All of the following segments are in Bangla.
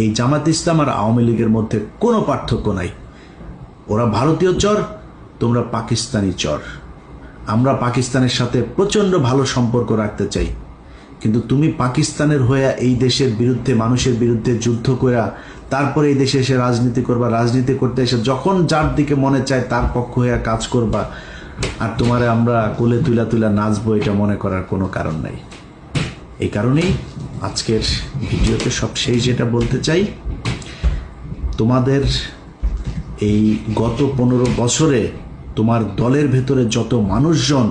এই জামাত ইসলাম আর আওয়ামী লীগের মধ্যে কোনো পার্থক্য নাই। ওরা ভারতীয় চর, তোমরা পাকিস্তানি চর। আমরা পাকিস্তানের সাথে প্রচণ্ড ভালো সম্পর্ক রাখতে চাই, কিন্তু তুমি পাকিস্তানের হয়ে এই দেশের বিরুদ্ধে, মানুষের বিরুদ্ধে যুদ্ধ করা, তারপরে এই দেশে এসে রাজনীতি করবা, রাজনীতি করতে এসে যখন যার দিকে মনে চায় তার পক্ষ হয়ে কাজ করবা, আর তোমারে আমরা কোলে তুলা তুলা নাচবো, এটা মনে করার কোনো কারণ নাই। এই কারণেই আজকের ভিডিওতে সবশেষ যেটা বলতে চাই, তোমাদের এই গত 15 বছরে তোমার দলের ভেতরে যত মানুষজন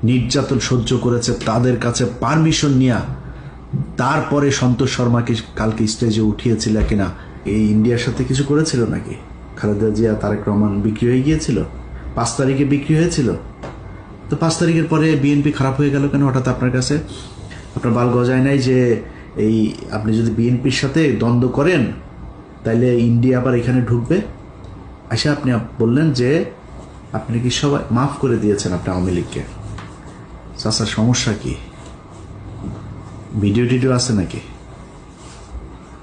নির্যাতন সহ্য করেছে, তাদের কাছে পারমিশন নিয়ে তারপরে সন্তোষ শর্মাকে কালকে স্টেজে উঠিয়েছিল কিনা? এই ইন্ডিয়ার সাথে কিছু করেছিল নাকি? খালেদা জিয়া, তারেক রহমান বিক্রি হয়ে গিয়েছিল, 5 তারিখে বিক্রি হয়েছিল। তো 5 তারিখের পরে বিএনপি খারাপ হয়ে গেল কেন হঠাৎ আপনার কাছে? আপনার বাল গজায় নাই যে এই আপনি যদি বিএনপির সাথে দ্বন্দ্ব করেন তাইলে ইন্ডিয়া আবার এখানে ঢুকবে? আচ্ছা, আপনি বললেন যে আপনি কি সবাই মাফ করে দিয়েছেন আপনি আওয়ামী লীগকে। চাচার সমস্যা কি? ভিডিও টিডিও আছে নাকি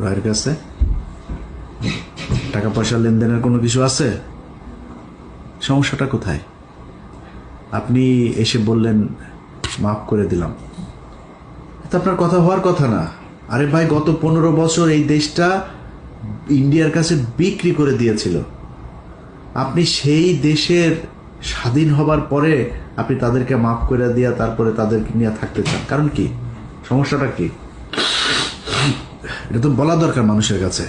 রয়ের কাছে? টাকা পয়সা লেনদেনের কোনো কিছু আছে? সমস্যাটা কোথায়? আপনি এসে বললেন মাফ করে দিলাম, তো আপনার কথা হওয়ার কথা না। আরে ভাই, গত 15 বছর এই দেশটা ইন্ডিয়ার কাছে বিক্রি করে দিয়েছিল। আপনি সেই দেশের স্বাধীন হবার পরে আপনি তাদেরকে মাফ করে দিয়া তারপরে তাদেরকে নিয়ে থাকতে চান, কারণ কি? সমস্যাটা কি? এটা তো বলা দরকার মানুষের কাছে।